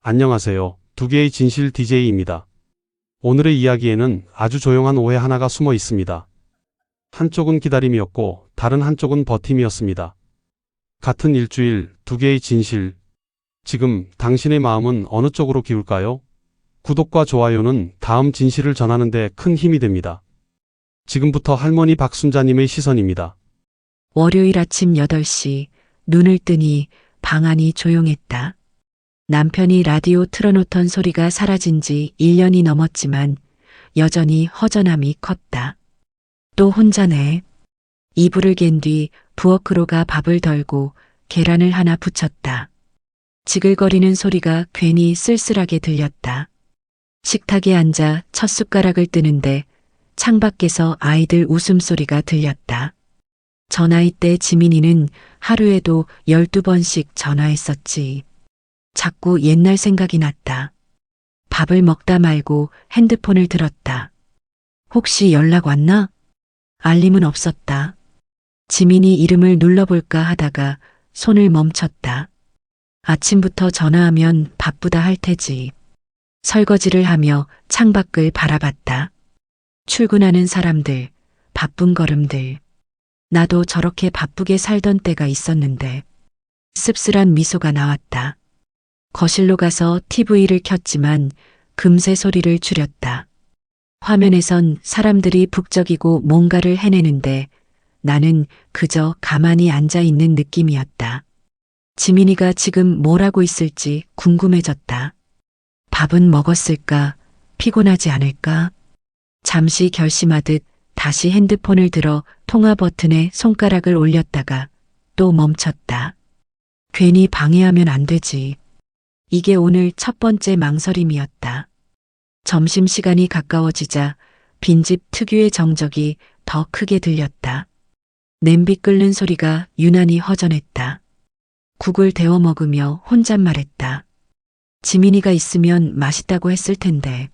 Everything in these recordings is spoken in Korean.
안녕하세요. 두 개의 진실 DJ입니다. 오늘의 이야기에는 아주 조용한 오해 하나가 숨어 있습니다. 한쪽은 기다림이었고 다른 한쪽은 버팀이었습니다. 같은 일주일, 두 개의 진실. 지금 당신의 마음은 어느 쪽으로 기울까요? 구독과 좋아요는 다음 진실을 전하는 데 큰 힘이 됩니다. 지금부터 할머니 박순자님의 시선입니다. 월요일 아침 8시 눈을 뜨니 방 안이 조용했다. 남편이 라디오 틀어놓던 소리가 사라진 지 1년이 넘었지만 여전히 허전함이 컸다. 또 혼자네. 이불을 갠 뒤 부엌으로 가 밥을 덜고 계란을 하나 부쳤다. 지글거리는 소리가 괜히 쓸쓸하게 들렸다. 식탁에 앉아 첫 숟가락을 뜨는데 창밖에서 아이들 웃음소리가 들렸다. 저 나이 때 지민이는 하루에도 12번씩 전화했었지. 자꾸 옛날 생각이 났다. 밥을 먹다 말고 핸드폰을 들었다. 혹시 연락 왔나? 알림은 없었다. 지민이 이름을 눌러볼까 하다가 손을 멈췄다. 아침부터 전화하면 바쁘다 할 테지. 설거지를 하며 창밖을 바라봤다. 출근하는 사람들, 바쁜 걸음들. 나도 저렇게 바쁘게 살던 때가 있었는데. 씁쓸한 미소가 나왔다. 거실로 가서 TV를 켰지만 금세 소리를 줄였다. 화면에선 사람들이 북적이고 뭔가를 해내는데 나는 그저 가만히 앉아 있는 느낌이었다. 지민이가 지금 뭘 하고 있을지 궁금해졌다. 밥은 먹었을까? 피곤하지 않을까? 잠시 결심하듯 다시 핸드폰을 들어 통화 버튼에 손가락을 올렸다가 또 멈췄다. 괜히 방해하면 안 되지. 이게 오늘 첫 번째 망설임이었다. 점심시간이 가까워지자 빈집 특유의 정적이 더 크게 들렸다. 냄비 끓는 소리가 유난히 허전했다. 국을 데워 먹으며 혼잣말했다. 지민이가 있으면 맛있다고 했을 텐데.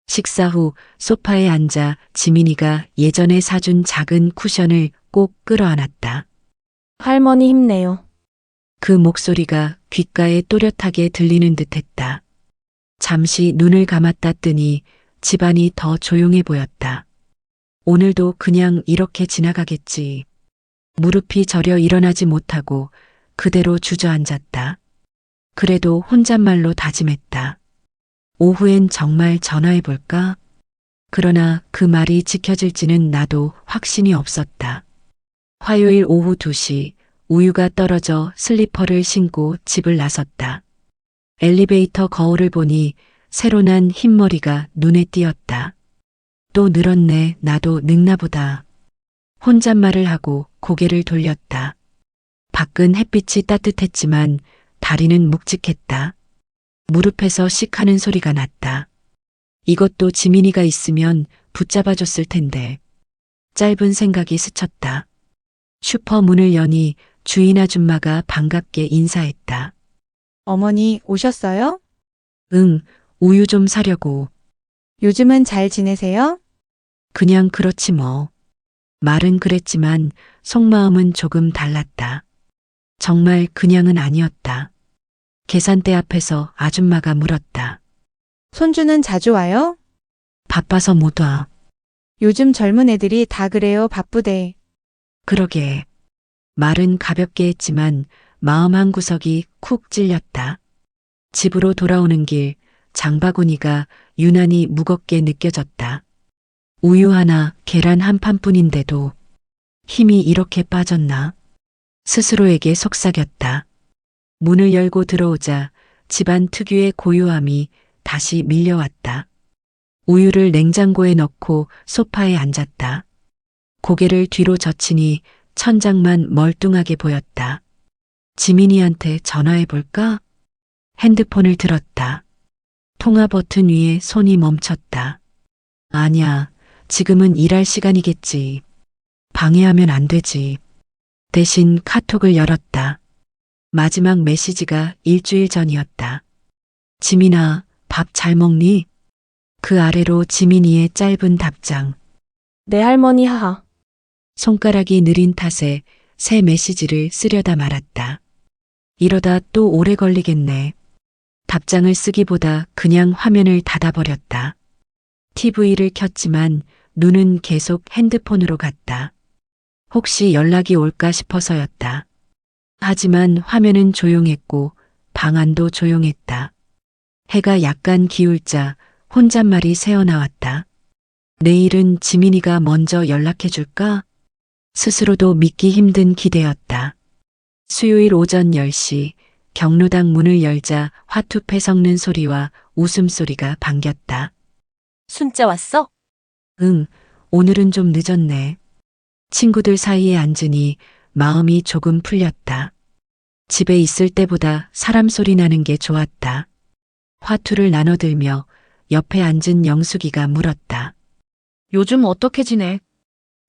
식사 후 소파에 앉아 지민이가 예전에 사준 작은 쿠션을 꼭 끌어안았다. 할머니 힘내요. 그 목소리가 귓가에 또렷하게 들리는 듯했다. 잠시 눈을 감았다 뜨니 집안이 더 조용해 보였다. 오늘도 그냥 이렇게 지나가겠지. 무릎이 저려 일어나지 못하고 그대로 주저앉았다. 그래도 혼잣말로 다짐했다. 오후엔 정말 전화해볼까? 그러나 그 말이 지켜질지는 나도 확신이 없었다. 화요일 오후 2시 우유가 떨어져 슬리퍼를 신고 집을 나섰다. 엘리베이터 거울을 보니 새로 난 흰머리가 눈에 띄었다. 또 늘었네. 나도 늙나 보다. 혼잣말을 하고 고개를 돌렸다. 밖은 햇빛이 따뜻했지만 다리는 묵직했다. 무릎에서 씩 하는 소리가 났다. 이것도 지민이가 있으면 붙잡아줬을 텐데. 짧은 생각이 스쳤다. 슈퍼 문을 여니 주인 아줌마가 반갑게 인사했다. 어머니 오셨어요? 응, 우유 좀 사려고. 요즘은 잘 지내세요? 그냥 그렇지 뭐. 말은 그랬지만 속마음은 조금 달랐다. 정말 그냥은 아니었다. 계산대 앞에서 아줌마가 물었다. 손주는 자주 와요? 바빠서 못 와. 요즘 젊은 애들이 다 그래요. 바쁘대. 그러게. 말은 가볍게 했지만 마음 한구석이 쿡 찔렸다. 집으로 돌아오는 길 장바구니가 유난히 무겁게 느껴졌다. 우유 하나, 계란 한 판뿐인데도 힘이 이렇게 빠졌나? 스스로에게 속삭였다. 문을 열고 들어오자 집안 특유의 고요함이 다시 밀려왔다. 우유를 냉장고에 넣고 소파에 앉았다. 고개를 뒤로 젖히니 천장만 멀뚱하게 보였다. 지민이한테 전화해볼까? 핸드폰을 들었다. 통화 버튼 위에 손이 멈췄다. 아니야, 지금은 일할 시간이겠지. 방해하면 안 되지. 대신 카톡을 열었다. 마지막 메시지가 일주일 전이었다. 지민아, 밥 잘 먹니? 그 아래로 지민이의 짧은 답장. 네 할머니 하하. 손가락이 느린 탓에 새 메시지를 쓰려다 말았다. 이러다 또 오래 걸리겠네. 답장을 쓰기보다 그냥 화면을 닫아버렸다. TV를 켰지만 눈은 계속 핸드폰으로 갔다. 혹시 연락이 올까 싶어서였다. 하지만 화면은 조용했고 방 안도 조용했다. 해가 약간 기울자 혼잣말이 새어나왔다. 내일은 지민이가 먼저 연락해줄까? 스스로도 믿기 힘든 기대였다. 수요일 오전 10시 경로당 문을 열자 화투패 섞는 소리와 웃음소리가 반겼다. 순자 왔어? 응, 오늘은 좀 늦었네. 친구들 사이에 앉으니 마음이 조금 풀렸다. 집에 있을 때보다 사람 소리 나는 게 좋았다. 화투를 나눠들며 옆에 앉은 영숙이가 물었다. 요즘 어떻게 지내?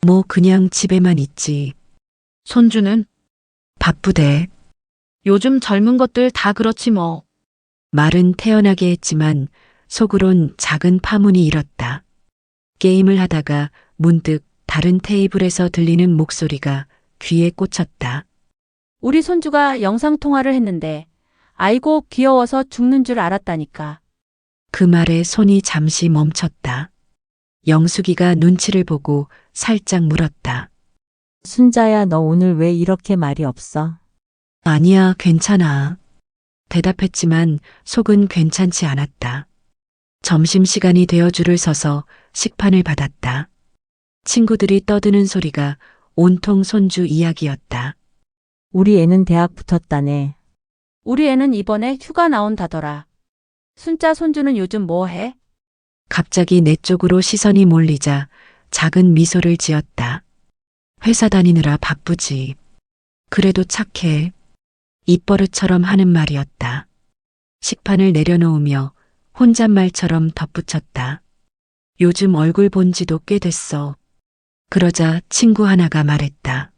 뭐 그냥 집에만 있지. 손주는? 바쁘대. 요즘 젊은 것들 다 그렇지 뭐. 말은 태연하게 했지만 속으론 작은 파문이 일었다. 게임을 하다가 문득 다른 테이블에서 들리는 목소리가 귀에 꽂혔다. 우리 손주가 영상통화를 했는데 아이고 귀여워서 죽는 줄 알았다니까. 그 말에 손이 잠시 멈췄다. 영숙이가 눈치를 보고 살짝 물었다. 순자야, 너 오늘 왜 이렇게 말이 없어? 아니야, 괜찮아. 대답했지만 속은 괜찮지 않았다. 점심시간이 되어 줄을 서서 식판을 받았다. 친구들이 떠드는 소리가 온통 손주 이야기였다. 우리 애는 대학 붙었다네. 우리 애는 이번에 휴가 나온다더라. 순자 손주는 요즘 뭐 해? 갑자기 내 쪽으로 시선이 몰리자 작은 미소를 지었다. 회사 다니느라 바쁘지. 그래도 착해. 입버릇처럼 하는 말이었다. 식판을 내려놓으며 혼잣말처럼 덧붙였다. 요즘 얼굴 본 지도 꽤 됐어. 그러자 친구 하나가 말했다.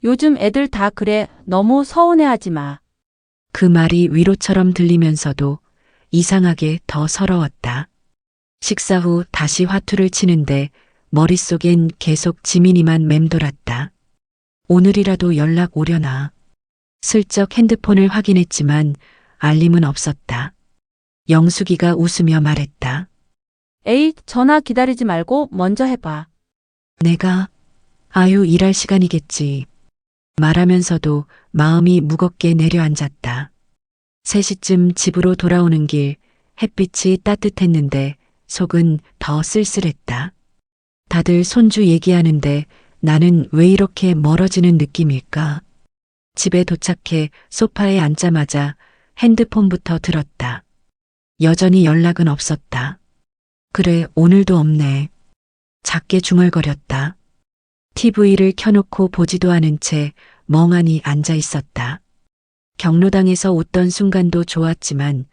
요즘 애들 다 그래. 너무 서운해하지 마. 그 말이 위로처럼 들리면서도 이상하게 더 서러웠다. 식사 후 다시 화투를 치는데 머릿속엔 계속 지민이만 맴돌았다. 오늘이라도 연락 오려나. 슬쩍 핸드폰을 확인했지만 알림은 없었다. 영숙이가 웃으며 말했다. 에이, 전화 기다리지 말고 먼저 해봐. 내가 아유 일할 시간이겠지. 말하면서도 마음이 무겁게 내려앉았다. 3시쯤 집으로 돌아오는 길 햇빛이 따뜻했는데 속은 더 쓸쓸했다. 다들 손주 얘기하는데 나는 왜 이렇게 멀어지는 느낌일까? 집에 도착해 소파에 앉자마자 핸드폰부터 들었다. 여전히 연락은 없었다. 그래, 오늘도 없네. 작게 중얼거렸다. TV를 켜놓고 보지도 않은 채 멍하니 앉아 있었다. 경로당에서 웃던 순간도 좋았지만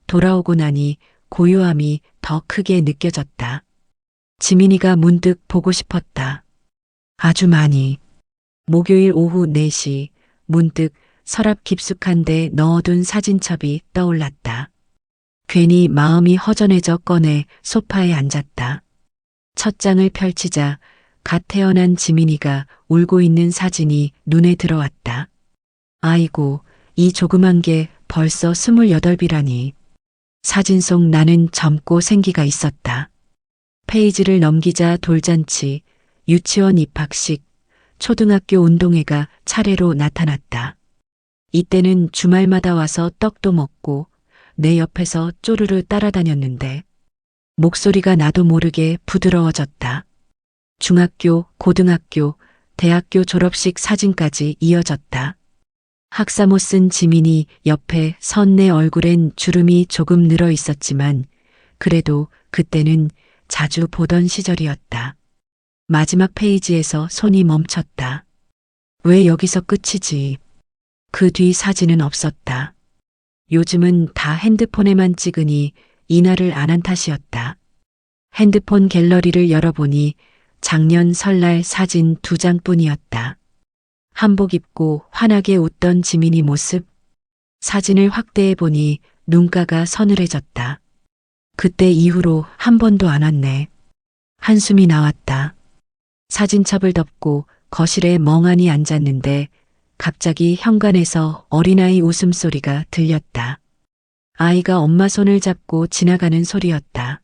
돌아오고 나니 고요함이 더 크게 느껴졌다. 지민이가 문득 보고 싶었다. 아주 많이. 목요일 오후 4시 문득 서랍 깊숙한데 넣어둔 사진첩이 떠올랐다. 괜히 마음이 허전해져 꺼내 소파에 앉았다. 첫 장을 펼치자 갓 태어난 지민이가 울고 있는 사진이 눈에 들어왔다. 아이고, 이 조그만 게 벌써 28이라니. 사진 속 나는 젊고 생기가 있었다. 페이지를 넘기자 돌잔치, 유치원 입학식, 초등학교 운동회가 차례로 나타났다. 이때는 주말마다 와서 떡도 먹고 내 옆에서 쪼르르 따라다녔는데 목소리가 나도 모르게 부드러워졌다. 중학교, 고등학교, 대학교 졸업식 사진까지 이어졌다. 학사모 쓴 지민이 옆에 선 내 얼굴엔 주름이 조금 늘어 있었지만 그래도 그때는 자주 보던 시절이었다. 마지막 페이지에서 손이 멈췄다. 왜 여기서 끝이지? 그 뒤 사진은 없었다. 요즘은 다 핸드폰에만 찍으니 이날을 안 한 탓이었다. 핸드폰 갤러리를 열어보니 작년 설날 사진 2장뿐이었다. 한복 입고 환하게 웃던 지민이 모습. 사진을 확대해보니 눈가가 서늘해졌다. 그때 이후로 한 번도 안 왔네. 한숨이 나왔다. 사진첩을 덮고 거실에 멍하니 앉았는데 갑자기 현관에서 어린아이 웃음소리가 들렸다. 아이가 엄마 손을 잡고 지나가는 소리였다.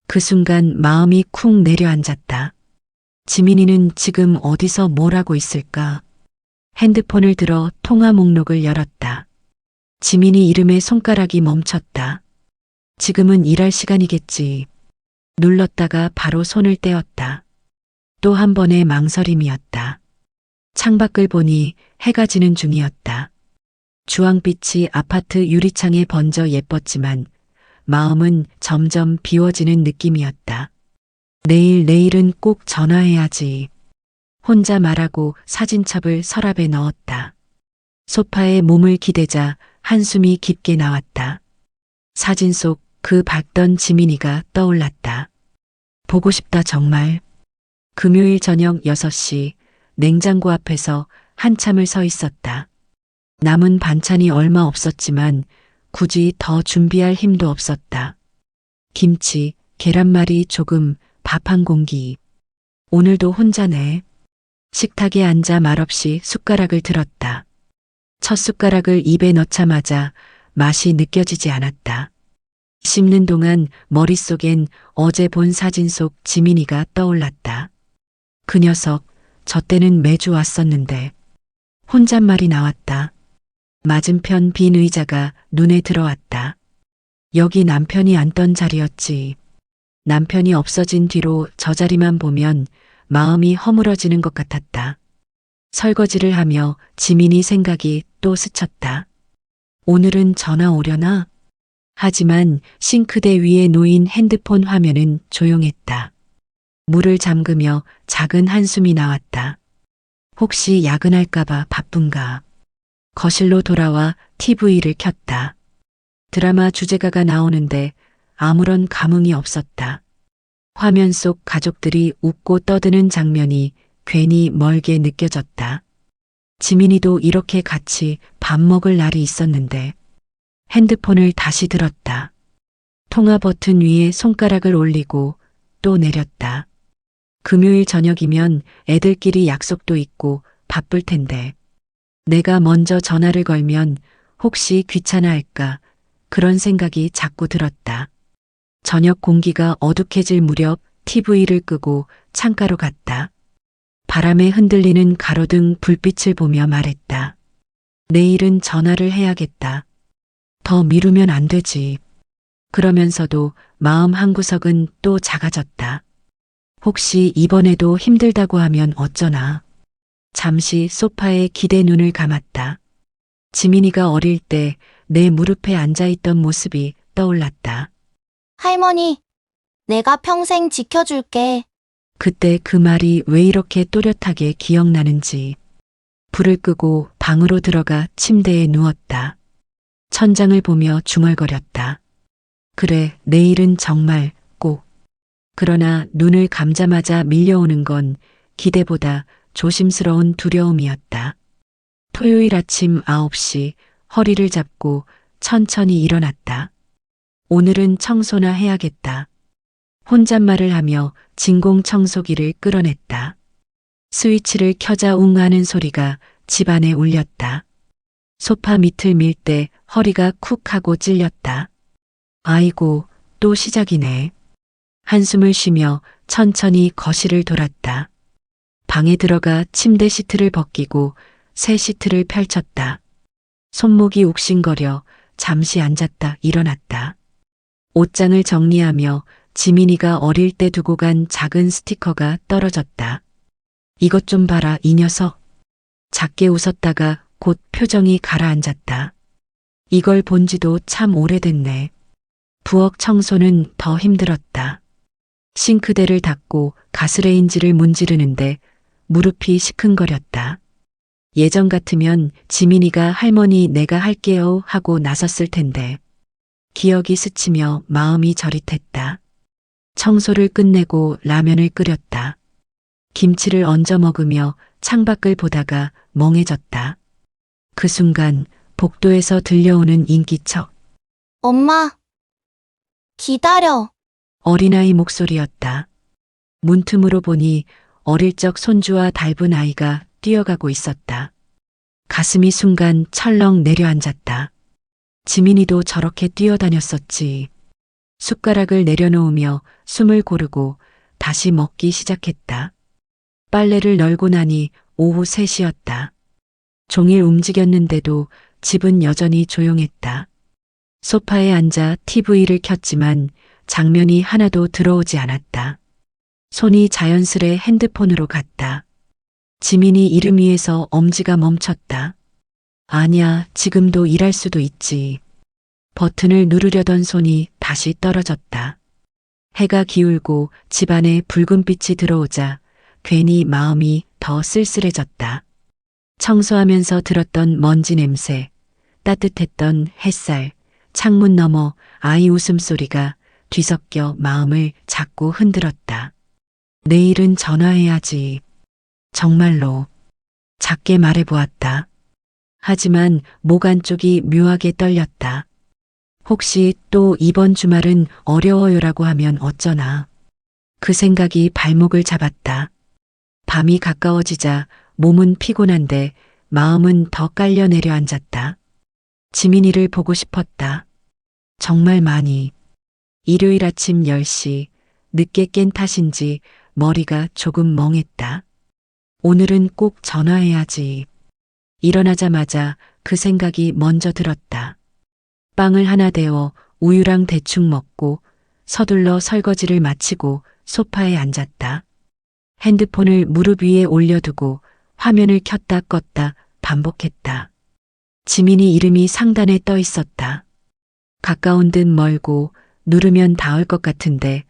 그 순간 마음이 쿵 내려앉았다. 지민이는 지금 어디서 뭘 하고 있을까? 핸드폰을 들어 통화 목록을 열었다. 지민이 이름에 손가락이 멈췄다. 지금은 일할 시간이겠지. 눌렀다가 바로 손을 떼었다. 또 한 번의 망설임이었다. 창밖을 보니 해가 지는 중이었다. 주황빛이 아파트 유리창에 번져 예뻤지만 마음은 점점 비워지는 느낌이었다. 내일은 꼭 전화해야지. 혼자 말하고 사진첩을 서랍에 넣었다. 소파에 몸을 기대자 한숨이 깊게 나왔다. 사진 속 그 밝던 지민이가 떠올랐다. 보고 싶다 정말. 금요일 저녁 6시 냉장고 앞에서 한참을 서 있었다. 남은 반찬이 얼마 없었지만 굳이 더 준비할 힘도 없었다. 김치, 계란말이 조금, 밥 한 공기. 오늘도 혼자네. 식탁에 앉아 말없이 숟가락을 들었다. 첫 숟가락을 입에 넣자마자 맛이 느껴지지 않았다. 씹는 동안 머릿속엔 어제 본 사진 속 지민이가 떠올랐다. 그 녀석, 저 때는 매주 왔었는데. 혼잣말이 나왔다. 맞은편 빈 의자가 눈에 들어왔다. 여기 남편이 앉던 자리였지. 남편이 없어진 뒤로 저 자리만 보면 마음이 허물어지는 것 같았다. 설거지를 하며 지민이 생각이 또 스쳤다. 오늘은 전화 오려나? 하지만 싱크대 위에 놓인 핸드폰 화면은 조용했다. 물을 잠그며 작은 한숨이 나왔다. 혹시 야근할까봐 바쁜가? 거실로 돌아와 TV를 켰다. 드라마 주제가가 나오는데 아무런 감흥이 없었다. 화면 속 가족들이 웃고 떠드는 장면이 괜히 멀게 느껴졌다. 지민이도 이렇게 같이 밥 먹을 날이 있었는데. 핸드폰을 다시 들었다. 통화 버튼 위에 손가락을 올리고 또 내렸다. 금요일 저녁이면 애들끼리 약속도 있고 바쁠 텐데. 내가 먼저 전화를 걸면 혹시 귀찮아할까 그런 생각이 자꾸 들었다. 저녁 공기가 어둑해질 무렵 TV를 끄고 창가로 갔다. 바람에 흔들리는 가로등 불빛을 보며 말했다. 내일은 전화를 해야겠다. 더 미루면 안 되지. 그러면서도 마음 한구석은 또 작아졌다. 혹시 이번에도 힘들다고 하면 어쩌나. 잠시 소파에 기대 눈을 감았다. 지민이가 어릴 때 내 무릎에 앉아있던 모습이 떠올랐다. 할머니, 내가 평생 지켜줄게. 그때 그 말이 왜 이렇게 또렷하게 기억나는지. 불을 끄고 방으로 들어가 침대에 누웠다. 천장을 보며 중얼거렸다. 그래, 내일은 정말 꼭. 그러나 눈을 감자마자 밀려오는 건 기대보다 조심스러운 두려움이었다. 토요일 아침 9시 허리를 잡고 천천히 일어났다. 오늘은 청소나 해야겠다. 혼잣말을 하며 진공 청소기를 끌어냈다. 스위치를 켜자 웅 하는 소리가 집안에 울렸다. 소파 밑을 밀 때 허리가 쿡 하고 찔렸다. 아이고, 또 시작이네. 한숨을 쉬며 천천히 거실을 돌았다. 방에 들어가 침대 시트를 벗기고 새 시트를 펼쳤다. 손목이 욱신거려 잠시 앉았다 일어났다. 옷장을 정리하며 지민이가 어릴 때 두고 간 작은 스티커가 떨어졌다. 이것 좀 봐라, 이 녀석. 작게 웃었다가 곧 표정이 가라앉았다. 이걸 본 지도 참 오래됐네. 부엌 청소는 더 힘들었다. 싱크대를 닫고 가스레인지를 문지르는데 무릎이 시큰거렸다. 예전 같으면 지민이가 할머니 내가 할게요 하고 나섰을 텐데. 기억이 스치며 마음이 저릿했다. 청소를 끝내고 라면을 끓였다. 김치를 얹어 먹으며 창밖을 보다가 멍해졌다. 그 순간 복도에서 들려오는 인기척. 엄마, 기다려. 어린아이 목소리였다. 문틈으로 보니 어릴 적 손주와 닮은 아이가 뛰어가고 있었다. 가슴이 순간 철렁 내려앉았다. 지민이도 저렇게 뛰어다녔었지. 숟가락을 내려놓으며 숨을 고르고 다시 먹기 시작했다. 빨래를 널고 나니 오후 3시였다. 종일 움직였는데도 집은 여전히 조용했다. 소파에 앉아 TV를 켰지만 장면이 하나도 들어오지 않았다. 손이 자연스레 핸드폰으로 갔다. 지민이 이름 위에서 엄지가 멈췄다. 아니야, 지금도 일할 수도 있지. 버튼을 누르려던 손이 다시 떨어졌다. 해가 기울고 집안에 붉은 빛이 들어오자 괜히 마음이 더 쓸쓸해졌다. 청소하면서 들었던 먼지 냄새, 따뜻했던 햇살, 창문 너머 아이 웃음소리가 뒤섞여 마음을 자꾸 흔들었다. 내일은 전화해야지. 정말로. 작게 말해보았다. 하지만 목 안쪽이 묘하게 떨렸다. 혹시 또 이번 주말은 어려워요라고 하면 어쩌나. 그 생각이 발목을 잡았다. 밤이 가까워지자 몸은 피곤한데 마음은 더 깔려 내려앉았다. 지민이를 보고 싶었다. 정말 많이. 일요일 아침 10시, 늦게 깬 탓인지 머리가 조금 멍했다. 오늘은 꼭 전화해야지. 일어나자마자 그 생각이 먼저 들었다. 빵을 하나 데워 우유랑 대충 먹고 서둘러 설거지를 마치고 소파에 앉았다. 핸드폰을 무릎 위에 올려두고 화면을 켰다 껐다 반복했다. 지민이 이름이 상단에 떠 있었다. 가까운 듯 멀고 누르면 닿을 것 같은데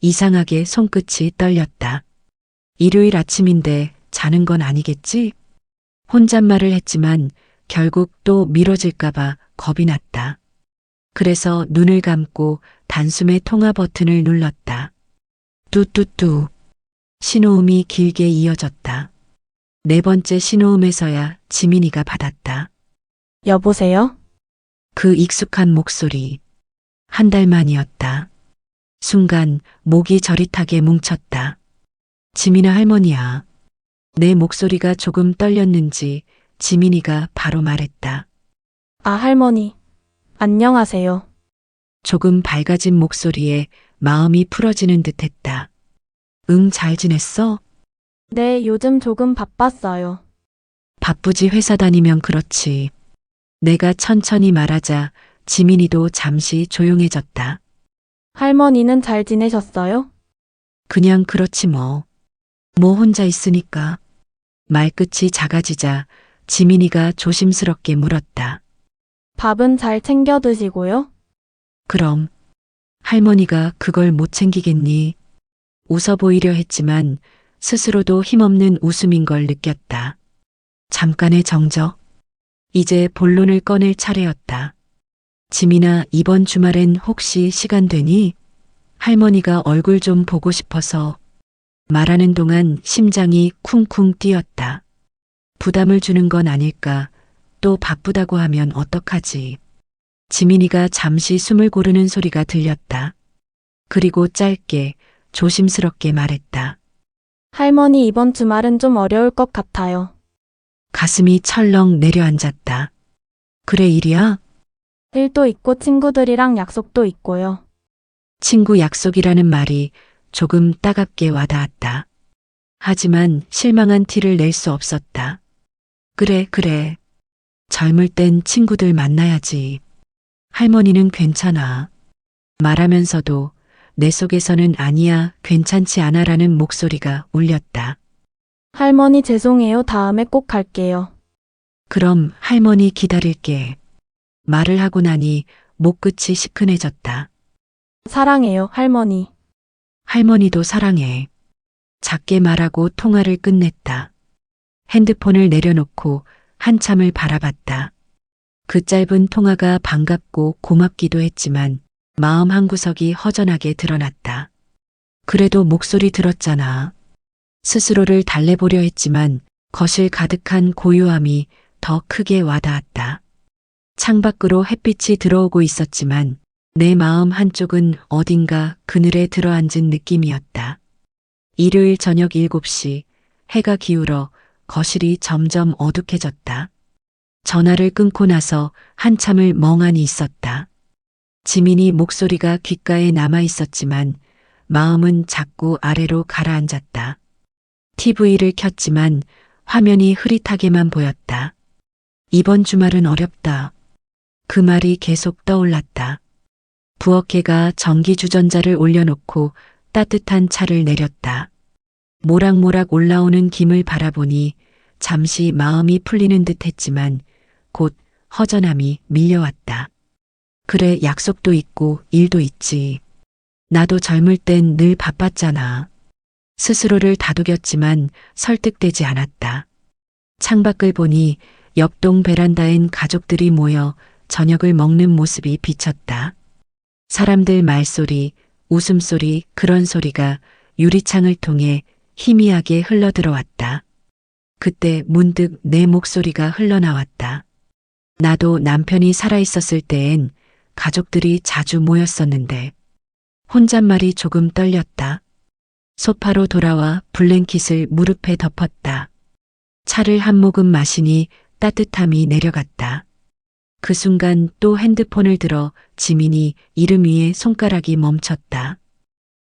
이상하게 손끝이 떨렸다. 일요일 아침인데 자는 건 아니겠지? 혼잣말을 했지만 결국 또 미뤄질까봐 겁이 났다. 그래서 눈을 감고 단숨에 통화 버튼을 눌렀다. 뚜뚜뚜. 신호음이 길게 이어졌다. 4번째 신호음에서야 지민이가 받았다. 여보세요? 그 익숙한 목소리. 1달 만이었다. 순간 목이 저릿하게 뭉쳤다. 지민아 할머니야. 내 목소리가 조금 떨렸는지 지민이가 바로 말했다. 아, 할머니. 안녕하세요. 조금 밝아진 목소리에 마음이 풀어지는 듯했다. 응, 잘 지냈어? 네, 요즘 조금 바빴어요. 바쁘지 회사 다니면 그렇지. 내가 천천히 말하자 지민이도 잠시 조용해졌다. 할머니는 잘 지내셨어요? 그냥 그렇지 뭐. 뭐 혼자 있으니까. 말끝이 작아지자 지민이가 조심스럽게 물었다. 밥은 잘 챙겨 드시고요? 그럼 할머니가 그걸 못 챙기겠니? 웃어 보이려 했지만 스스로도 힘없는 웃음인 걸 느꼈다. 잠깐의 정적. 이제 본론을 꺼낼 차례였다. 지민아, 이번 주말엔 혹시 시간 되니? 할머니가 얼굴 좀 보고 싶어서. 말하는 동안 심장이 쿵쿵 뛰었다. 부담을 주는 건 아닐까? 또 바쁘다고 하면 어떡하지? 지민이가 잠시 숨을 고르는 소리가 들렸다. 그리고 짧게 조심스럽게 말했다. 할머니 이번 주말은 좀 어려울 것 같아요. 가슴이 철렁 내려앉았다. 그래, 일이야? 일도 있고 친구들이랑 약속도 있고요. 친구 약속이라는 말이 조금 따갑게 와닿았다. 하지만 실망한 티를 낼 수 없었다. 그래. 젊을 땐 친구들 만나야지. 할머니는 괜찮아. 말하면서도 내 속에서는 아니야, 괜찮지 않아라는 목소리가 울렸다. 할머니 죄송해요. 다음에 꼭 갈게요. 그럼 할머니 기다릴게. 말을 하고 나니 목끝이 시큰해졌다. 사랑해요, 할머니. 할머니도 사랑해. 작게 말하고 통화를 끝냈다. 핸드폰을 내려놓고 한참을 바라봤다. 그 짧은 통화가 반갑고 고맙기도 했지만 마음 한구석이 허전하게 드러났다. 그래도 목소리 들었잖아. 스스로를 달래보려 했지만 거실 가득한 고요함이 더 크게 와닿았다. 창밖으로 햇빛이 들어오고 있었지만 내 마음 한쪽은 어딘가 그늘에 들어앉은 느낌이었다. 일요일 저녁 7시 해가 기울어 거실이 점점 어둑해졌다. 전화를 끊고 나서 한참을 멍하니 있었다. 지민이 목소리가 귓가에 남아 있었지만 마음은 자꾸 아래로 가라앉았다. TV를 켰지만 화면이 흐릿하게만 보였다. 이번 주말은 어렵다. 그 말이 계속 떠올랐다. 부엌개가 전기주전자를 올려놓고 따뜻한 차를 내렸다. 모락모락 올라오는 김을 바라보니 잠시 마음이 풀리는 듯 했지만 곧 허전함이 밀려왔다. 그래, 약속도 있고 일도 있지. 나도 젊을 땐 늘 바빴잖아. 스스로를 다독였지만 설득되지 않았다. 창밖을 보니 옆동 베란다엔 가족들이 모여 저녁을 먹는 모습이 비쳤다. 사람들 말소리, 웃음소리, 그런 소리가 유리창을 통해 희미하게 흘러들어왔다. 그때 문득 내 목소리가 흘러나왔다. 나도 남편이 살아있었을 때엔 가족들이 자주 모였었는데 혼잣말이 조금 떨렸다. 소파로 돌아와 블랭킷을 무릎에 덮었다. 차를 한 모금 마시니 따뜻함이 내려갔다. 그 순간 또 핸드폰을 들어 지민이 이름 위에 손가락이 멈췄다.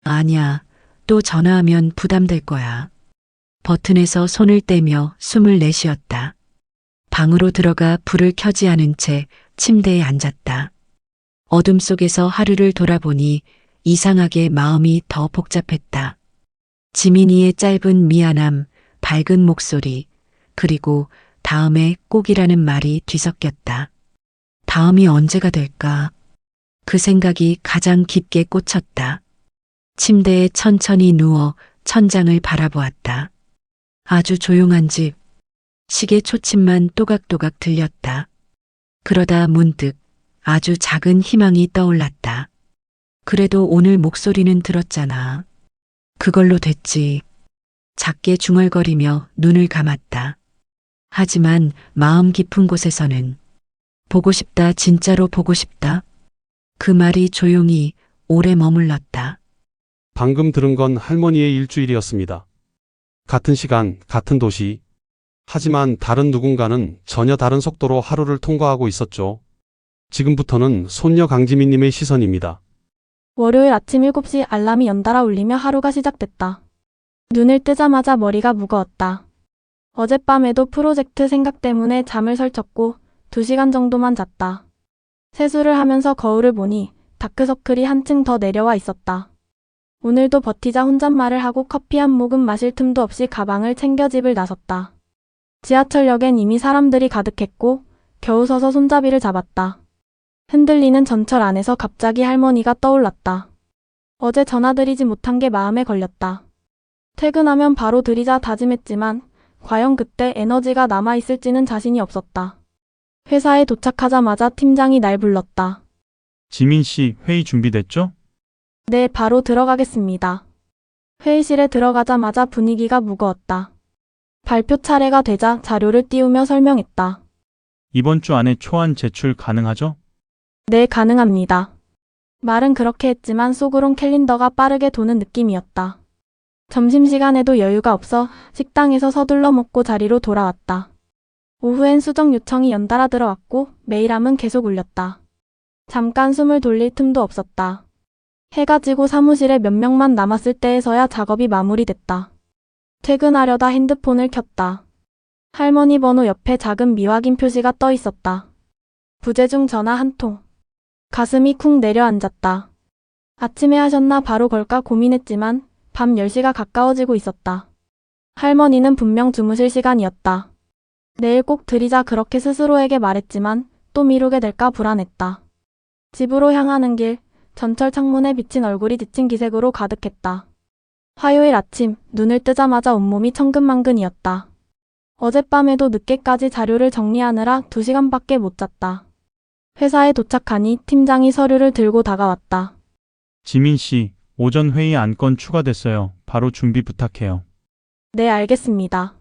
아니야, 또 전화하면 부담될 거야. 버튼에서 손을 떼며 숨을 내쉬었다. 방으로 들어가 불을 켜지 않은 채 침대에 앉았다. 어둠 속에서 하루를 돌아보니 이상하게 마음이 더 복잡했다. 지민이의 짧은 미안함, 밝은 목소리, 그리고 다음에 꼭이라는 말이 뒤섞였다. 다음이 언제가 될까? 그 생각이 가장 깊게 꽂혔다. 침대에 천천히 누워 천장을 바라보았다. 아주 조용한 집. 시계 초침만 또각또각 들렸다. 그러다 문득 아주 작은 희망이 떠올랐다. 그래도 오늘 목소리는 들었잖아. 그걸로 됐지. 작게 중얼거리며 눈을 감았다. 하지만 마음 깊은 곳에서는 보고 싶다, 진짜로 보고 싶다. 그 말이 조용히 오래 머물렀다. 방금 들은 건 할머니의 일주일이었습니다. 같은 시간, 같은 도시. 하지만 다른 누군가는 전혀 다른 속도로 하루를 통과하고 있었죠. 지금부터는 손녀 강지민님의 시선입니다. 월요일 아침 7시 알람이 연달아 울리며 하루가 시작됐다. 눈을 뜨자마자 머리가 무거웠다. 어젯밤에도 프로젝트 생각 때문에 잠을 설쳤고 2시간 정도만 잤다. 세수를 하면서 거울을 보니 다크서클이 한층 더 내려와 있었다. 오늘도 버티자 혼잣말을 하고 커피 한 모금 마실 틈도 없이 가방을 챙겨 집을 나섰다. 지하철역엔 이미 사람들이 가득했고 겨우 서서 손잡이를 잡았다. 흔들리는 전철 안에서 갑자기 할머니가 떠올랐다. 어제 전화드리지 못한 게 마음에 걸렸다. 퇴근하면 바로 드리자 다짐했지만 과연 그때 에너지가 남아있을지는 자신이 없었다. 회사에 도착하자마자 팀장이 날 불렀다. 지민 씨, 회의 준비됐죠? 네, 바로 들어가겠습니다. 회의실에 들어가자마자 분위기가 무거웠다. 발표 차례가 되자 자료를 띄우며 설명했다. 이번 주 안에 초안 제출 가능하죠? 네, 가능합니다. 말은 그렇게 했지만 속으론 캘린더가 빠르게 도는 느낌이었다. 점심시간에도 여유가 없어 식당에서 서둘러 먹고 자리로 돌아왔다. 오후엔 수정 요청이 연달아 들어왔고 메일함은 계속 울렸다. 잠깐 숨을 돌릴 틈도 없었다. 해가 지고 사무실에 몇 명만 남았을 때에서야 작업이 마무리됐다. 퇴근하려다 핸드폰을 켰다. 할머니 번호 옆에 작은 미확인 표시가 떠 있었다. 부재중 전화 한 통. 가슴이 쿵 내려앉았다. 아침에 하셨나 바로 걸까 고민했지만 밤 10시가 가까워지고 있었다. 할머니는 분명 주무실 시간이었다. 내일 꼭 드리자 그렇게 스스로에게 말했지만 또 미루게 될까 불안했다. 집으로 향하는 길, 전철 창문에 비친 얼굴이 지친 기색으로 가득했다. 화요일 아침, 눈을 뜨자마자 온몸이 천근만근이었다. 어젯밤에도 늦게까지 자료를 정리하느라 2시간밖에 못 잤다. 회사에 도착하니 팀장이 서류를 들고 다가왔다. 지민 씨, 오전 회의 안건 추가됐어요. 바로 준비 부탁해요. 네, 알겠습니다.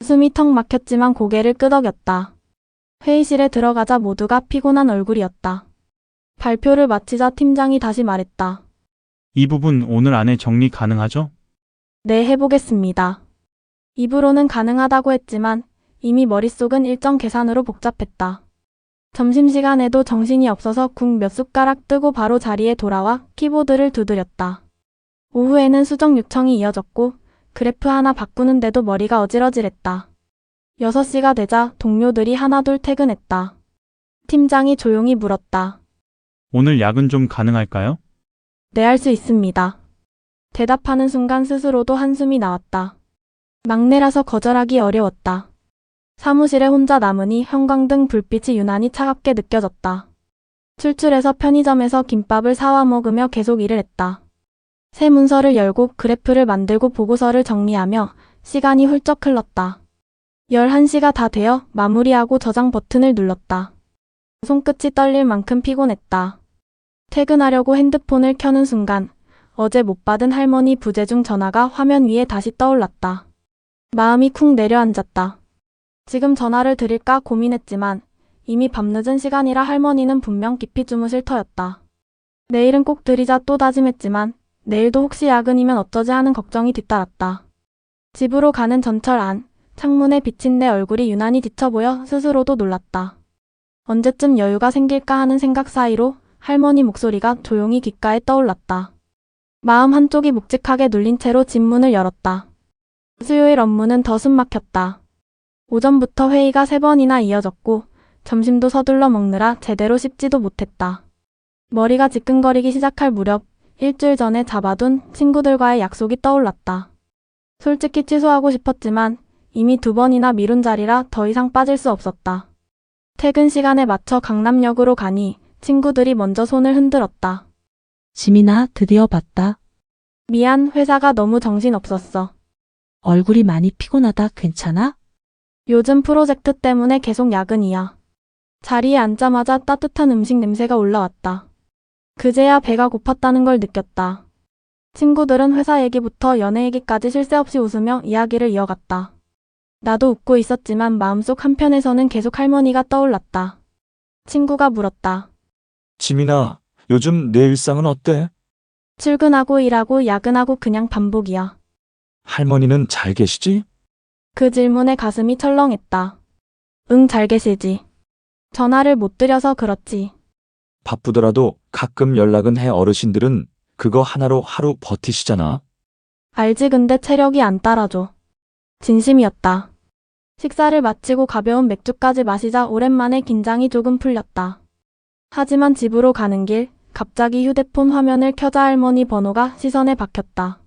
숨이 턱 막혔지만 고개를 끄덕였다. 회의실에 들어가자 모두가 피곤한 얼굴이었다. 발표를 마치자 팀장이 다시 말했다. 이 부분 오늘 안에 정리 가능하죠? 네, 해보겠습니다. 입으로는 가능하다고 했지만 이미 머릿속은 일정 계산으로 복잡했다. 점심시간에도 정신이 없어서 국 몇 숟가락 뜨고 바로 자리에 돌아와 키보드를 두드렸다. 오후에는 수정 요청이 이어졌고 그래프 하나 바꾸는데도 머리가 어질어질했다. 6시가 되자 동료들이 하나둘 퇴근했다. 팀장이 조용히 물었다. 오늘 야근 좀 가능할까요? 네, 할 수 있습니다. 대답하는 순간 스스로도 한숨이 나왔다. 막내라서 거절하기 어려웠다. 사무실에 혼자 남으니 형광등 불빛이 유난히 차갑게 느껴졌다. 출출해서 편의점에서 김밥을 사와 먹으며 계속 일을 했다. 새 문서를 열고 그래프를 만들고 보고서를 정리하며 시간이 훌쩍 흘렀다. 11시가 다 되어 마무리하고 저장 버튼을 눌렀다. 손끝이 떨릴 만큼 피곤했다. 퇴근하려고 핸드폰을 켜는 순간 어제 못 받은 할머니 부재중 전화가 화면 위에 다시 떠올랐다. 마음이 쿵 내려앉았다. 지금 전화를 드릴까 고민했지만 이미 밤늦은 시간이라 할머니는 분명 깊이 주무실 터였다. 내일은 꼭 드리자 또 다짐했지만 내일도 혹시 야근이면 어쩌지 하는 걱정이 뒤따랐다. 집으로 가는 전철 안, 창문에 비친 내 얼굴이 유난히 지쳐 보여 스스로도 놀랐다. 언제쯤 여유가 생길까 하는 생각 사이로 할머니 목소리가 조용히 귓가에 떠올랐다. 마음 한쪽이 묵직하게 눌린 채로 집 문을 열었다. 수요일 업무는 더 숨막혔다. 오전부터 회의가 3번이나 이어졌고 점심도 서둘러 먹느라 제대로 씹지도 못했다. 머리가 지끈거리기 시작할 무렵 일주일 전에 잡아둔 친구들과의 약속이 떠올랐다. 솔직히 취소하고 싶었지만 이미 2번이나 미룬 자리라 더 이상 빠질 수 없었다. 퇴근 시간에 맞춰 강남역으로 가니 친구들이 먼저 손을 흔들었다. 지민아, 드디어 봤다. 미안, 회사가 너무 정신없었어. 얼굴이 많이 피곤하다. 괜찮아? 요즘 프로젝트 때문에 계속 야근이야. 자리에 앉자마자 따뜻한 음식 냄새가 올라왔다. 그제야 배가 고팠다는 걸 느꼈다. 친구들은 회사 얘기부터 연애 얘기까지 쉴 새 없이 웃으며 이야기를 이어갔다. 나도 웃고 있었지만 마음속 한편에서는 계속 할머니가 떠올랐다. 친구가 물었다. 지민아, 요즘 내 일상은 어때? 출근하고 일하고 야근하고 그냥 반복이야. 할머니는 잘 계시지? 그 질문에 가슴이 철렁했다. 응, 잘 계시지. 전화를 못 드려서 그렇지. 바쁘더라도 가끔 연락은 해. 어르신들은 그거 하나로 하루 버티시잖아. 알지, 근데 체력이 안 따라줘. 진심이었다. 식사를 마치고 가벼운 맥주까지 마시자 오랜만에 긴장이 조금 풀렸다. 하지만 집으로 가는 길 갑자기 휴대폰 화면을 켜자 할머니 번호가 시선에 박혔다.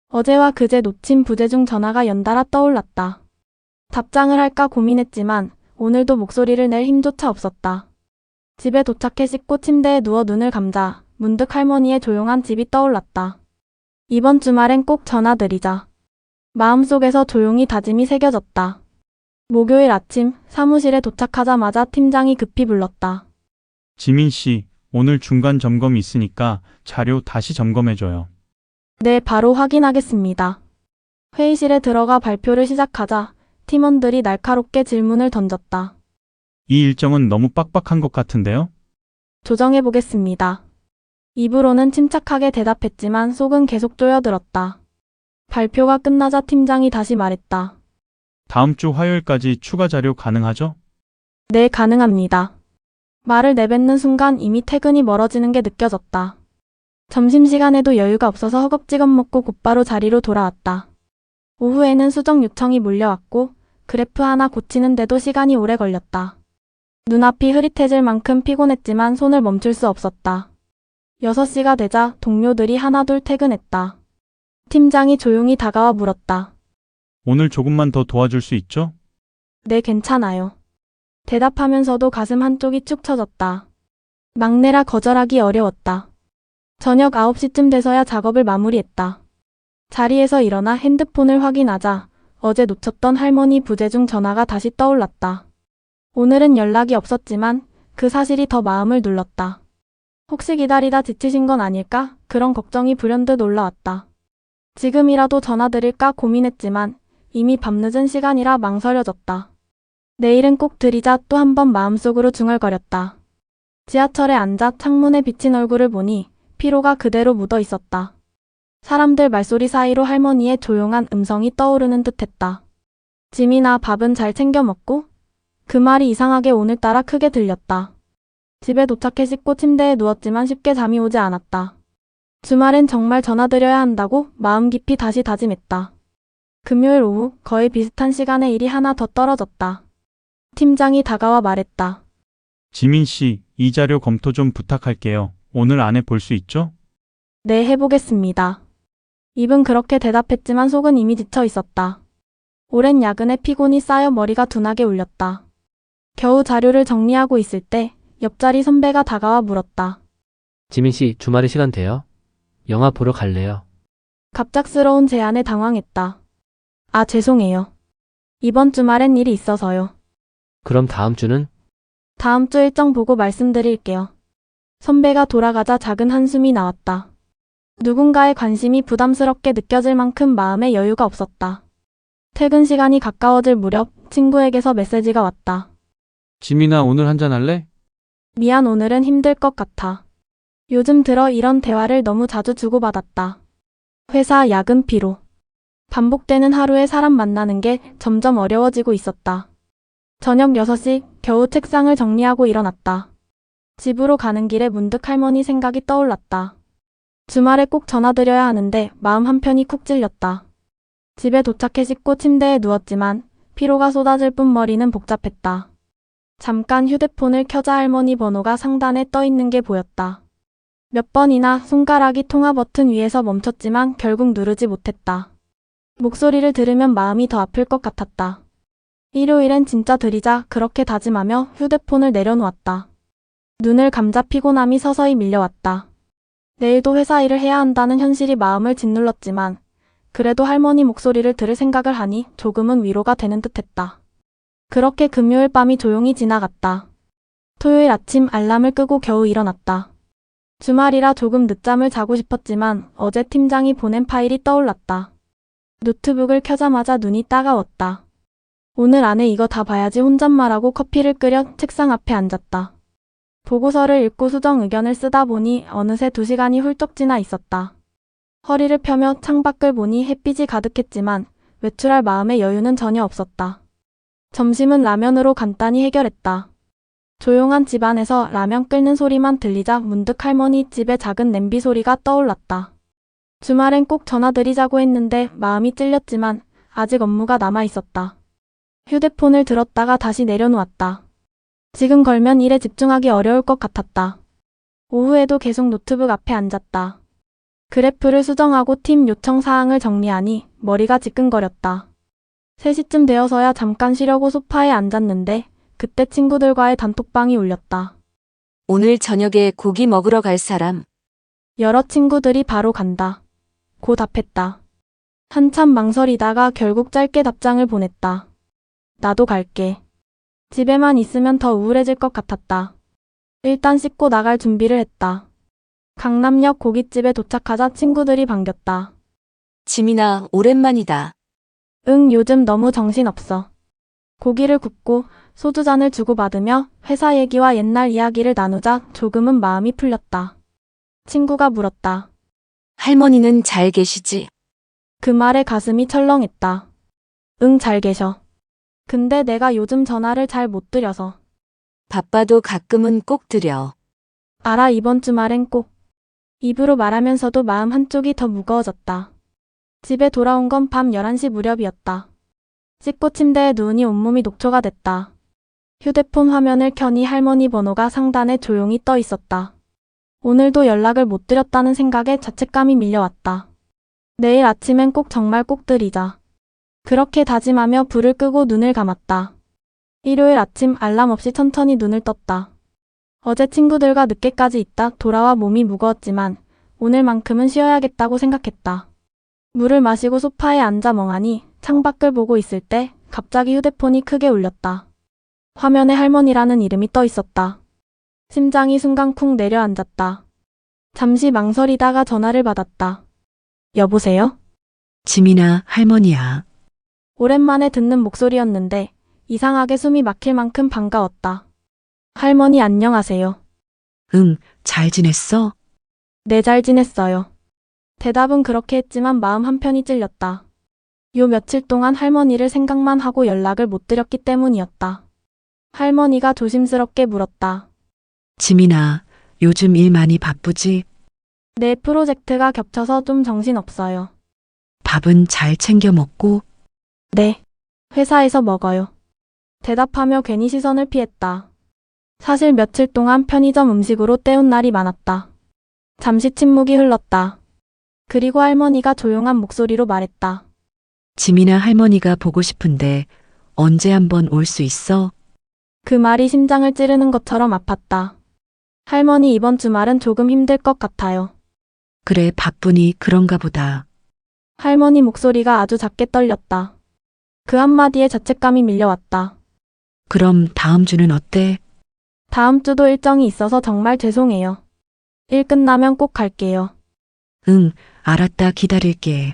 어제와 그제 놓친 부재중 전화가 연달아 떠올랐다. 답장을 할까 고민했지만 오늘도 목소리를 낼 힘조차 없었다. 집에 도착해 씻고 침대에 누워 눈을 감자 문득 할머니의 조용한 집이 떠올랐다. 이번 주말엔 꼭 전화드리자. 마음속에서 조용히 다짐이 새겨졌다. 목요일 아침 사무실에 도착하자마자 팀장이 급히 불렀다. 지민 씨, 오늘 중간 점검이 있으니까 자료 다시 점검해줘요. 네, 바로 확인하겠습니다. 회의실에 들어가 발표를 시작하자 팀원들이 날카롭게 질문을 던졌다. 이 일정은 너무 빡빡한 것 같은데요? 조정해보겠습니다. 입으로는 침착하게 대답했지만 속은 계속 쪼여들었다. 발표가 끝나자 팀장이 다시 말했다. 다음 주 화요일까지 추가 자료 가능하죠? 네, 가능합니다. 말을 내뱉는 순간 이미 퇴근이 멀어지는 게 느껴졌다. 점심시간에도 여유가 없어서 허겁지겁 먹고 곧바로 자리로 돌아왔다. 오후에는 수정 요청이 몰려왔고 그래프 하나 고치는데도 시간이 오래 걸렸다. 눈앞이 흐릿해질 만큼 피곤했지만 손을 멈출 수 없었다. 6시가 되자 동료들이 하나둘 퇴근했다. 팀장이 조용히 다가와 물었다. 오늘 조금만 더 도와줄 수 있죠? 네, 괜찮아요. 대답하면서도 가슴 한쪽이 축 처졌다. 막내라 거절하기 어려웠다. 저녁 9시쯤 돼서야 작업을 마무리했다. 자리에서 일어나 핸드폰을 확인하자 어제 놓쳤던 할머니 부재중 전화가 다시 떠올랐다. 오늘은 연락이 없었지만 그 사실이 더 마음을 눌렀다. 혹시 기다리다 지치신 건 아닐까? 그런 걱정이 불현듯 올라왔다. 지금이라도 전화드릴까 고민했지만 이미 밤늦은 시간이라 망설여졌다. 내일은 꼭 드리자 또 한 번 마음속으로 중얼거렸다. 지하철에 앉아 창문에 비친 얼굴을 보니 피로가 그대로 묻어 있었다. 사람들 말소리 사이로 할머니의 조용한 음성이 떠오르는 듯했다. 지민아, 밥은 잘 챙겨 먹고? 그 말이 이상하게 오늘따라 크게 들렸다. 집에 도착해 씻고 침대에 누웠지만 쉽게 잠이 오지 않았다. 주말엔 정말 전화드려야 한다고 마음 깊이 다시 다짐했다. 금요일 오후 거의 비슷한 시간에 일이 하나 더 떨어졌다. 팀장이 다가와 말했다. 지민 씨, 이 자료 검토 좀 부탁할게요. 오늘 안에 볼 수 있죠? 네, 해보겠습니다. 입은 그렇게 대답했지만 속은 이미 지쳐 있었다. 오랜 야근에 피곤이 쌓여 머리가 둔하게 울렸다. 겨우 자료를 정리하고 있을 때 옆자리 선배가 다가와 물었다. 지민 씨, 주말에 시간 돼요? 영화 보러 갈래요? 갑작스러운 제안에 당황했다. 아, 죄송해요. 이번 주말엔 일이 있어서요. 그럼 다음 주는? 다음 주 일정 보고 말씀드릴게요. 선배가 돌아가자 작은 한숨이 나왔다. 누군가의 관심이 부담스럽게 느껴질 만큼 마음에 여유가 없었다. 퇴근 시간이 가까워질 무렵 친구에게서 메시지가 왔다. 지민아, 오늘 한잔 할래? 미안, 오늘은 힘들 것 같아. 요즘 들어 이런 대화를 너무 자주 주고받았다. 회사 야근 피로. 반복되는 하루에 사람 만나는 게 점점 어려워지고 있었다. 저녁 6시 겨우 책상을 정리하고 일어났다. 집으로 가는 길에 문득 할머니 생각이 떠올랐다. 주말에 꼭 전화드려야 하는데 마음 한편이 쿡 찔렸다. 집에 도착해 씻고 침대에 누웠지만 피로가 쏟아질 뿐 머리는 복잡했다. 잠깐 휴대폰을 켜자 할머니 번호가 상단에 떠 있는 게 보였다. 몇 번이나 손가락이 통화 버튼 위에서 멈췄지만 결국 누르지 못했다. 목소리를 들으면 마음이 더 아플 것 같았다. 일요일엔 진짜 드리자 그렇게 다짐하며 휴대폰을 내려놓았다. 눈을 감자 피곤함이 서서히 밀려왔다. 내일도 회사 일을 해야 한다는 현실이 마음을 짓눌렀지만 그래도 할머니 목소리를 들을 생각을 하니 조금은 위로가 되는 듯했다. 그렇게 금요일 밤이 조용히 지나갔다. 토요일 아침 알람을 끄고 겨우 일어났다. 주말이라 조금 늦잠을 자고 싶었지만 어제 팀장이 보낸 파일이 떠올랐다. 노트북을 켜자마자 눈이 따가웠다. 오늘 안에 이거 다 봐야지 혼잣말하고 커피를 끓여 책상 앞에 앉았다. 보고서를 읽고 수정 의견을 쓰다 보니 어느새 2시간이 훌쩍 지나 있었다. 허리를 펴며 창밖을 보니 햇빛이 가득했지만 외출할 마음의 여유는 전혀 없었다. 점심은 라면으로 간단히 해결했다. 조용한 집안에서 라면 끓는 소리만 들리자 문득 할머니 집의 작은 냄비 소리가 떠올랐다. 주말엔 꼭 전화드리자고 했는데 마음이 찔렸지만 아직 업무가 남아 있었다. 휴대폰을 들었다가 다시 내려놓았다. 지금 걸면 일에 집중하기 어려울 것 같았다. 오후에도 계속 노트북 앞에 앉았다. 그래프를 수정하고 팀 요청 사항을 정리하니 머리가 지끈거렸다. 3시쯤 되어서야 잠깐 쉬려고 소파에 앉았는데 그때 친구들과의 단톡방이 울렸다. 오늘 저녁에 고기 먹으러 갈 사람. 여러 친구들이 바로 간다. 고 답했다. 한참 망설이다가 결국 짧게 답장을 보냈다. 나도 갈게. 집에만 있으면 더 우울해질 것 같았다. 일단 씻고 나갈 준비를 했다. 강남역 고깃집에 도착하자 친구들이 반겼다. 지민아, 오랜만이다. 응, 요즘 너무 정신없어. 고기를 굽고 소주잔을 주고받으며 회사 얘기와 옛날 이야기를 나누자 조금은 마음이 풀렸다. 친구가 물었다. 할머니는 잘 계시지? 그 말에 가슴이 철렁했다. 응, 잘 계셔. 근데 내가 요즘 전화를 잘 못 드려서. 바빠도 가끔은 꼭 드려. 알아, 이번 주말엔 꼭. 입으로 말하면서도 마음 한쪽이 더 무거워졌다. 집에 돌아온 건 밤 11시 무렵이었다. 씻고 침대에 누우니 온몸이 녹초가 됐다. 휴대폰 화면을 켜니 할머니 번호가 상단에 조용히 떠 있었다. 오늘도 연락을 못 드렸다는 생각에 자책감이 밀려왔다. 내일 아침엔 꼭 정말 꼭 드리자. 그렇게 다짐하며 불을 끄고 눈을 감았다. 일요일 아침 알람 없이 천천히 눈을 떴다. 어제 친구들과 늦게까지 있다 돌아와 몸이 무거웠지만 오늘만큼은 쉬어야겠다고 생각했다. 물을 마시고 소파에 앉아 멍하니 창밖을 보고 있을 때 갑자기 휴대폰이 크게 울렸다. 화면에 할머니라는 이름이 떠 있었다. 심장이 순간 쿵 내려앉았다. 잠시 망설이다가 전화를 받았다. 여보세요? 지민아, 할머니야. 오랜만에 듣는 목소리였는데 이상하게 숨이 막힐 만큼 반가웠다. 할머니 안녕하세요. 응, 잘 지냈어? 네, 잘 지냈어요. 대답은 그렇게 했지만 마음 한편이 찔렸다. 요 며칠 동안 할머니를 생각만 하고 연락을 못 드렸기 때문이었다. 할머니가 조심스럽게 물었다. 지민아, 요즘 일 많이 바쁘지? 내 프로젝트가 겹쳐서 좀 정신없어요. 밥은 잘 챙겨 먹고? 네. 회사에서 먹어요. 대답하며 괜히 시선을 피했다. 사실 며칠 동안 편의점 음식으로 때운 날이 많았다. 잠시 침묵이 흘렀다. 그리고 할머니가 조용한 목소리로 말했다. 지민아, 할머니가 보고 싶은데 언제 한번 올 수 있어? 그 말이 심장을 찌르는 것처럼 아팠다. 할머니 이번 주말은 조금 힘들 것 같아요. 그래, 바쁘니 그런가 보다. 할머니 목소리가 아주 작게 떨렸다. 그 한마디에 자책감이 밀려왔다. 그럼 다음 주는 어때? 다음 주도 일정이 있어서 정말 죄송해요. 일 끝나면 꼭 갈게요. 응, 알았다. 기다릴게.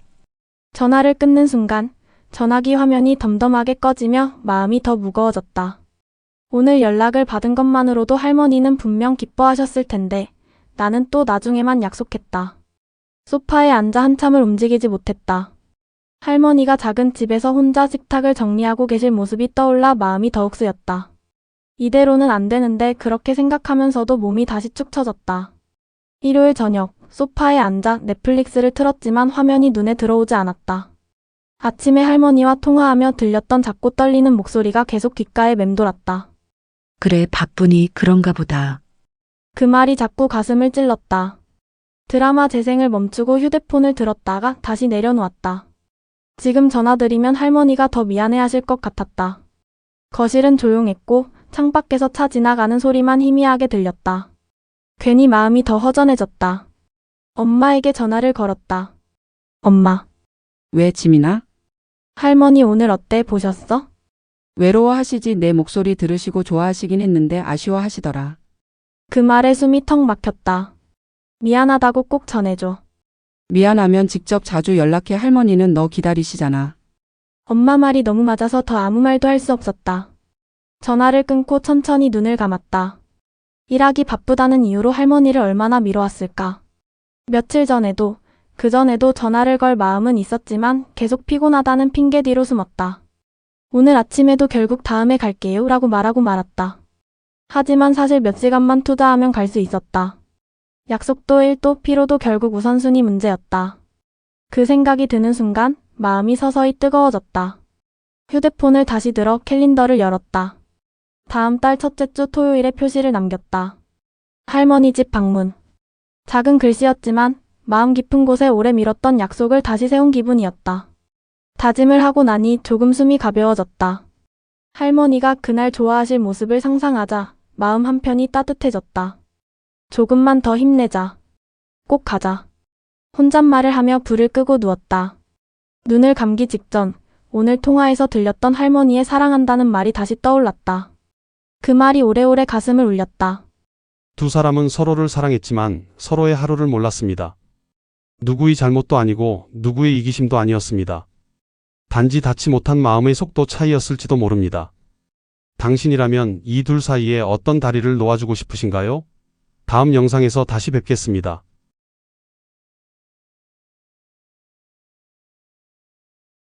전화를 끊는 순간 전화기 화면이 덤덤하게 꺼지며 마음이 더 무거워졌다. 오늘 연락을 받은 것만으로도 할머니는 분명 기뻐하셨을 텐데 나는 또 나중에만 약속했다. 소파에 앉아 한참을 움직이지 못했다. 할머니가 작은 집에서 혼자 식탁을 정리하고 계실 모습이 떠올라 마음이 더욱 쓰였다. 이대로는 안 되는데 그렇게 생각하면서도 몸이 다시 축 처졌다. 일요일 저녁 소파에 앉아 넷플릭스를 틀었지만 화면이 눈에 들어오지 않았다. 아침에 할머니와 통화하며 들렸던 작고 떨리는 목소리가 계속 귓가에 맴돌았다. 그래, 바쁘니 그런가 보다. 그 말이 자꾸 가슴을 찔렀다. 드라마 재생을 멈추고 휴대폰을 들었다가 다시 내려놓았다. 지금 전화드리면 할머니가 더 미안해하실 것 같았다. 거실은 조용했고 창밖에서 차 지나가는 소리만 희미하게 들렸다. 괜히 마음이 더 허전해졌다. 엄마에게 전화를 걸었다. 엄마. 왜, 지민아? 할머니 오늘 어때, 보셨어? 외로워하시지. 내 목소리 들으시고 좋아하시긴 했는데 아쉬워하시더라. 그 말에 숨이 턱 막혔다. 미안하다고 꼭 전해줘. 미안하면 직접 자주 연락해. 할머니는 너 기다리시잖아. 엄마 말이 너무 맞아서 더 아무 말도 할 수 없었다. 전화를 끊고 천천히 눈을 감았다. 일하기 바쁘다는 이유로 할머니를 얼마나 미뤄왔을까. 며칠 전에도, 그 전에도 전화를 걸 마음은 있었지만 계속 피곤하다는 핑계 뒤로 숨었다. 오늘 아침에도 결국 다음에 갈게요 라고 말하고 말았다. 하지만 사실 몇 시간만 투자하면 갈 수 있었다. 약속도 일도 피로도 결국 우선순위 문제였다. 그 생각이 드는 순간 마음이 서서히 뜨거워졌다. 휴대폰을 다시 들어 캘린더를 열었다. 다음 달 첫째 주 토요일에 표시를 남겼다. 할머니 집 방문. 작은 글씨였지만 마음 깊은 곳에 오래 미뤘던 약속을 다시 세운 기분이었다. 다짐을 하고 나니 조금 숨이 가벼워졌다. 할머니가 그날 좋아하실 모습을 상상하자 마음 한편이 따뜻해졌다. 조금만 더 힘내자. 꼭 가자. 혼잣말을 하며 불을 끄고 누웠다. 눈을 감기 직전 오늘 통화에서 들렸던 할머니의 사랑한다는 말이 다시 떠올랐다. 그 말이 오래오래 가슴을 울렸다. 두 사람은 서로를 사랑했지만 서로의 하루를 몰랐습니다. 누구의 잘못도 아니고 누구의 이기심도 아니었습니다. 단지 닿지 못한 마음의 속도 차이였을지도 모릅니다. 당신이라면 이 둘 사이에 어떤 다리를 놓아주고 싶으신가요? 다음 영상에서 다시 뵙겠습니다.